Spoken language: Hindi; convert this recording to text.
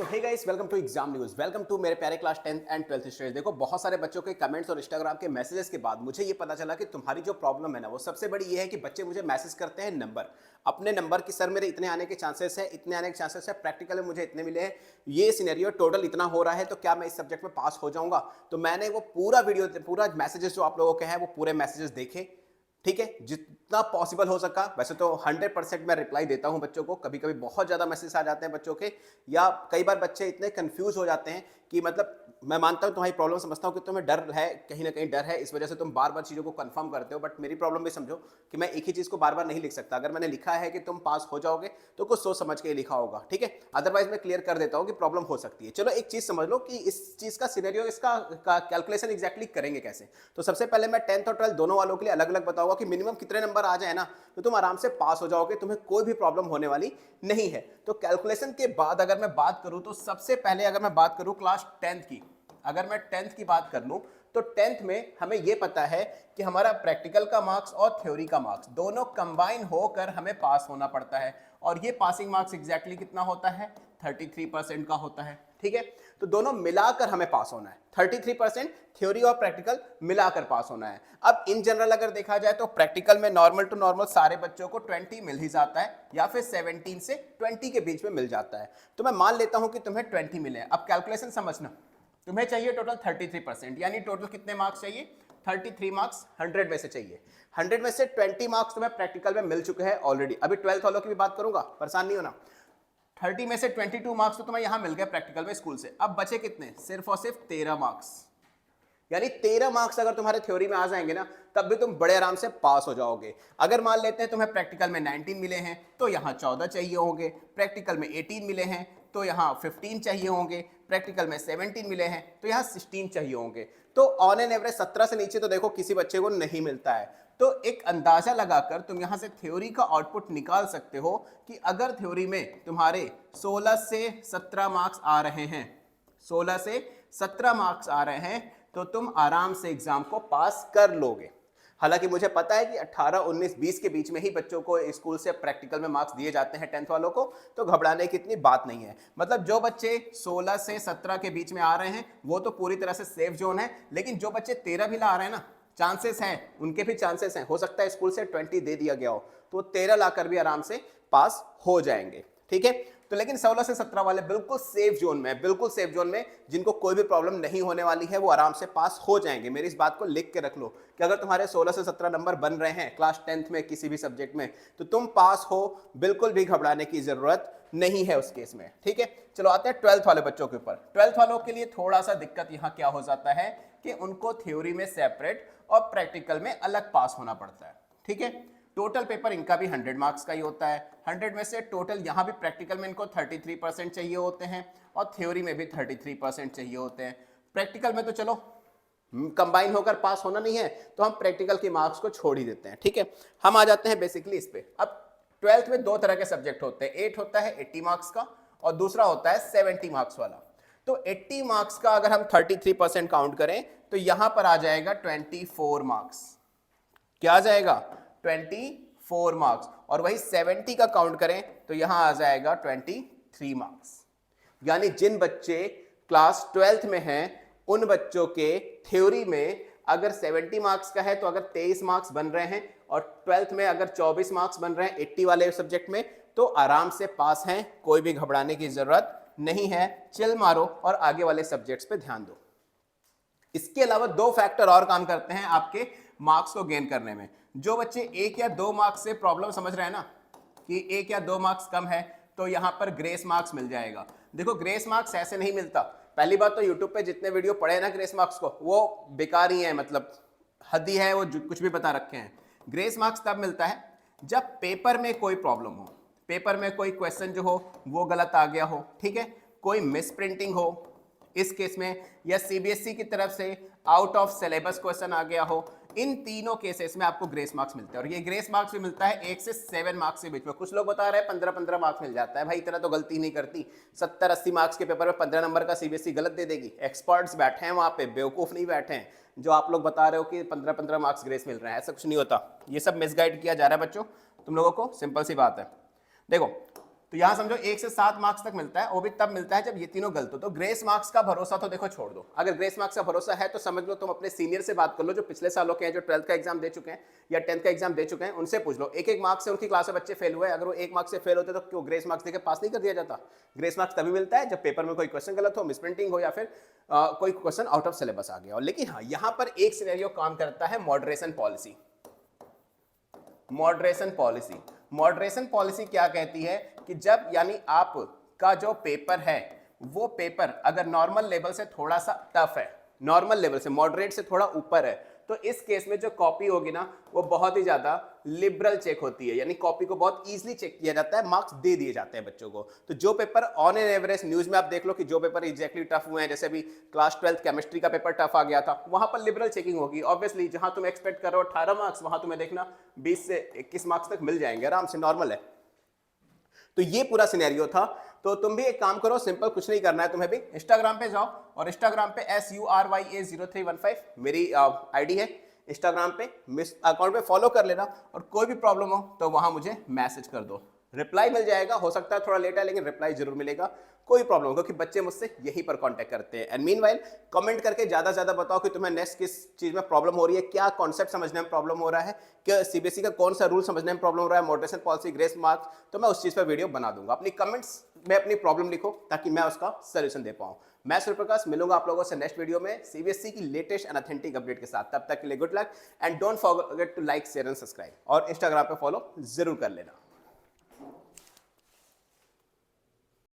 So hey guys, welcome to exam news. Welcome to मेरे प्यारे class 10th and 12th students. देखो, बहुत सारे बच्चों के कमेंट्स और इंस्टाग्राम के मैसेजेस के बाद मुझे ये पता चला कि तुम्हारी जो प्रॉब्लम है ना, वो सबसे बड़ी ये है कि बच्चे मुझे मैसेज करते हैं नंबर, अपने नंबर की। सर मेरे इतने आने के चांसेस है, इतने आने के चांसेस है, प्रैक्टिकल में मुझे इतने मिले हैं, ये सिनेरियो टोटल इतना हो रहा है, तो क्या मैं इस सब्जेक्ट में पास हो जाऊंगा? तो मैंने वो पूरा वीडियो, पूरा मैसेजेस जो आप लोगों के हैं, वो पूरे मैसेजेस देखे। ठीक है, जितना पॉसिबल हो सका। वैसे तो 100% मैं रिप्लाई देता हूं बच्चों को। कभी कभी बहुत ज़्यादा मैसेज आ जाते हैं बच्चों के, या कई बार बच्चे इतने कंफ्यूज हो जाते हैं कि मतलब मैं मानता हूं तुम्हारी प्रॉब्लम, समझता हूं कि तुम्हें डर है, कहीं ना कहीं डर है, इस वजह से तुम बार बार चीज़ों को कंफर्म करते हो। बट मेरी प्रॉब्लम भी समझो कि मैं एक ही चीज़ को बार बार नहीं लिख सकता। अगर मैंने लिखा है कि तुम पास हो जाओगे तो कुछ सोच समझ के लिखा होगा, ठीक है। अदरवाइज मैं क्लियर कर देता हूं कि प्रॉब्लम हो सकती है। चलो एक चीज़ समझ लो कि इस चीज़ का सिनेरियो, इसका कैलकुलेशन एग्जैक्टली करेंगे कैसे। तो सबसे पहले मैं 10th और 12th दोनों वालों के लिए अलग अलग बताऊंगा कि मिनिमम कितने नंबर आ जाए ना तो तुम आराम से पास हो जाओगे, तुम्हें कोई भी प्रॉब्लम होने वाली नहीं है। तो कैलकुलेशन के बाद अगर मैं बात करूं, तो सबसे पहले अगर मैं बात करूं क्लास 10th की, अगर मैं 10th की बात कर लूं, तो 10th में हमें यह पता है कि हमारा प्रैक्टिकल का मार्क्स और थ्योरी का मार्क्स दोनों कंबाइन होकर हमें पास होना पड़ता है। और ये पासिंग मार्क्स एग्जैक्टली कितना होता है? 33% का होता है, ठीक है। तो दोनों मिलाकर हमें पास होना है। 33% थ्योरी और प्रैक्टिकल मिलाकर पास होना है। अब इन जनरल अगर देखा जाए तो प्रैक्टिकल में नॉर्मल टू नॉर्मल सारे बच्चों को 20 मिल ही जाता है, या फिर 17 से 20 के बीच में मिल जाता है। तो मैं मान लेता हूं कि तुम्हें 20 मिले। अब कैलकुलेशन समझना, तुम्हें चाहिए टोटल 33%, यानी टोटल कितने मार्क्स चाहिए? 33 मार्क्स 100 में से चाहिए। 100 में से 20 मार्क्स तुम्हें प्रैक्टिकल में मिल चुके हैं ऑलरेडी। अभी 12th वालों की भी बात करूंगा, परेशान नहीं होना। 30 में से 22 मार्क्स तो तुम्हें यहां मिल गए प्रैक्टिकल में स्कूल से। अब बचे कितने? सिर्फ और सिर्फ 13 मार्क्स। यानी 13 मार्क्स अगर तुम्हारे थ्योरी में आ जाएंगे ना, तब भी तुम बड़े आराम से पास हो जाओगे। अगर मान लेते हैं तुम्हें प्रैक्टिकल में 19 मिले हैं तो यहां 14 चाहिए होंगे, प्रैक्टिकल में 18 मिले हैं तो यहां 15 चाहिए होंगे, प्रैक्टिकल में 17 मिले हैं तो यहां 16 चाहिए होंगे। तो ऑन एन एवरेज 17 से नीचे तो देखो किसी बच्चे को नहीं मिलता है। तो एक अंदाजा लगाकर तुम यहां से थ्योरी का आउटपुट निकाल सकते हो कि अगर थ्योरी में तुम्हारे 16 से 17 मार्क्स आ रहे हैं, 16 से 17 मार्क्स आ रहे हैं, तो तुम आराम से एग्जाम को पास कर लोगे। हालांकि मुझे पता है कि 18, 19, 20 के बीच में ही बच्चों को स्कूल से प्रैक्टिकल में मार्क्स दिए जाते हैं 10th वालों को, तो घबराने की इतनी बात नहीं है। मतलब जो बच्चे 16 से 17 के बीच में आ रहे हैं वो तो पूरी तरह से सेफ जोन है, लेकिन जो बच्चे 13 भी ला रहे हैं ना, चांसेस हैं, उनके भी चांसेस हैं, हो सकता है स्कूल से 20 दे दिया गया हो, तो 13 लाकर भी आराम से पास हो जाएंगे, ठीक है। तो लेकिन 16 से 17 वाले बिल्कुल सेफ जोन में, बिल्कुल सेफ जोन में, जिनको कोई भी प्रॉब्लम नहीं होने वाली है, वो आराम से पास हो जाएंगे। मेरी इस बात को लिख के रख लो कि अगर तुम्हारे 16 से 17 नंबर बन रहे हैं क्लास 10th में किसी भी सब्जेक्ट में, तो तुम पास हो, बिल्कुल भी घबराने की जरूरत नहीं है उस केस में, ठीक है। चलो आते हैं 12th वाले बच्चों के ऊपर। 12th वालों के लिए थोड़ा सा दिक्कत यहां क्या हो जाता है कि उनको थ्योरी में सेपरेट और प्रैक्टिकल में अलग पास होना पड़ता है, ठीक है। टोटल पेपर इनका भी 100 मार्क्स का ही होता है। 100 में से टोटल यहां भी प्रैक्टिकल में इनको 33% चाहिए होते हैं और थ्योरी में भी 33% चाहिए होते हैं। प्रैक्टिकल में तो चलो कंबाइन होकर पास होना नहीं है, तो हम प्रैक्टिकल के मार्क्स को छोड़ ही देते हैं, ठीक है। हम आ जाते हैं बेसिकली इस पे। अब 12th में दो तरह के सब्जेक्ट होते हैं, 8 होता है 80 मार्क्स का और दूसरा होता है 70 मार्क्स वाला। तो 80 मार्क्स का अगर हम 33% काउंट करें तो यहां पर आ जाएगा 24 मार्क्स। क्या आ जाएगा? 24 मार्क्स। और वही 70 का काउंट करें तो यहां आ जाएगा 23 मार्क्स। यानी जिन बच्चे क्लास 12th में हैं उन बच्चों के थ्योरी में अगर 70 मार्क्स का है तो अगर 23 मार्क्स बन रहे हैं, और 12th में अगर 24 मार्क्स बन रहे हैं 80 वाले सब्जेक्ट में, तो आराम से पास हैं, कोई भी घबराने की जरूरत नहीं है। चिल मारो और आगे वाले सब्जेक्ट्स पे ध्यान दो। इसके अलावा दो फैक्टर और काम करते हैं आपके मार्क्स को गेन करने में। जो बच्चे 1 या 2 मार्क्स से प्रॉब्लम समझ रहे हैं ना कि 1 या 2 मार्क्स कम है, तो यहां पर ग्रेस मार्क्स मिल जाएगा। देखो, ग्रेस मार्क्स ऐसे नहीं मिलता। पहली बात तो यूट्यूब पे जितने वीडियो पढ़े ना ग्रेस मार्क्स को, वो बेकार ही है, मतलब हद ही है, वो कुछ भी बता रखे हैं। ग्रेस मार्क्स तब मिलता है जब पेपर में कोई प्रॉब्लम हो, पेपर में कोई क्वेश्चन जो हो वो गलत आ गया हो, ठीक है, कोई मिस प्रिंटिंग हो इस केस में, या सीबीएसई की तरफ से आउट ऑफ सिलेबस क्वेश्चन आ गया हो। इन तीनों केसेस में आपको ग्रेस मार्क्स मिलते हैं, और ये ग्रेस मार्क्स भी मिलता है 1 से 7 मार्क्स के बीच में। कुछ लोग बता रहे हैं 15-15 मार्क्स मिल जाता है। भाई इतना तो गलती नहीं करती। 70-80 मार्क्स के पेपर में 15 नंबर का सीबीएसई गलत दे देगी। एक्सपर्ट्स बैठे हैं वहां पे, बेवकूफ नहीं बैठे हैं जो आप लोग बता रहे हो कि 15-15 मार्क्स ग्रेस मिल रहे हैं। ऐसा कुछ नहीं होता, ये सब मिसगाइड किया जा रहा है बच्चों तुम लोगों को। सिंपल सी बात है। देखो, तो यहाँ समझो 1 से 7 मार्क्स तक मिलता है, वो भी तब मिलता है जब ये तीनों गलत हो। तो ग्रेस मार्क्स का भरोसा तो देखो छोड़ दो। अगर ग्रेस मार्क्स का भरोसा है तो समझ लो तुम अपने सीनियर से बात कर लो जो पिछले सालों के हैं, जो 12th का एग्जाम दे चुके हैं या 10th का एग्जाम दे चुके हैं, उनसे पूछ लो। एक मार्क्स से उनकी क्लास में बच्चे फेल हुए, अगर वो 1 मार्क्स से फेल होते तो क्यों ग्रेस मार्क्स देकर पास नहीं कर दिया जाता? ग्रेस मार्क्स तभी मिलता है जब पेपर में कोई क्वेश्चन गलत हो, मिसप्रिंटिंग हो, या फिर कोई क्वेश्चन आउट ऑफ सिलेबस आ गया हो। लेकिन हाँ, यहाँ पर एक सिनेरियो काम करता है, moderation policy. Moderation policy, moderation policy क्या कहती है कि जब यानी आप का जो पेपर है वो पेपर अगर नॉर्मल लेवल से थोड़ा सा टफ है, नॉर्मल लेवल से मॉडरेट से थोड़ा ऊपर है, तो इस केस में जो कॉपी होगी ना वो बहुत ही ज्यादा लिबरल चेक होती है, यानी कॉपी को बहुत इजीली चेक किया जाता है, मार्क्स दे दिए जाते हैं बच्चों को। तो जो paper on an average, news में आप देख लो कि जो पेपर एग्जैक्टली टफ हुए हैं, जैसे भी क्लास 12th केमिस्ट्री का पेपर टफ आ गया था, वहां पर लिबरल चेकिंग होगी। ऑब्वियसली जहां तुम एक्सपेक्ट करो 18 मार्क्स, वहां तुम्हें देखना 20 से 21 मार्क्स तक मिल जाएंगे आराम से, नॉर्मल है। तो ये पूरा सिनेरियो था। तो तुम भी एक काम करो, सिंपल कुछ नहीं करना है तुम्हें भी, इंस्टाग्राम पे जाओ और इंस्टाग्राम पे SURYA0315 मेरी आईडी है, इंस्टाग्राम पे मिस अकाउंट पे फॉलो कर लेना, और कोई भी प्रॉब्लम हो तो वहां मुझे मैसेज कर दो, रिप्लाई मिल जाएगा। हो सकता है थोड़ा लेट है लेकिन रिप्लाई जरूर मिलेगा, कोई प्रॉब्लम हो, क्योंकि बच्चे मुझसे यहीं पर कांटेक्ट करते हैं। एंड मीनवाइल कमेंट करके ज्यादा से ज्यादा बताओ कि तुम्हें नेक्स्ट किस चीज में प्रॉब्लम हो रही है, क्या कॉन्सेप्ट समझने में प्रॉब्लम हो रहा है, कि सीबीएसई का कौन सा रूल समझने में प्रॉब्लम हो रहा है, मॉडरेशन पॉलिसी, ग्रेस मार्क्स, तो मैं उस चीज पर वीडियो बना दूंगा। अपनी कमेंट्स में अपनी प्रॉब्लम लिखो ताकि मैं उसका सोल्यूशन दे पाऊं। मैं सूर्यप्रकाश मिलूंगा आप लोगों से नेक्स्ट वीडियो में सीबीएसई की लेटेस्ट एंड ऑथेंटिक अपडेट के साथ। तब तक के लिए good luck and don't forget to like, share and subscribe, और इंस्टाग्राम पे फॉलो जरूर कर लेना।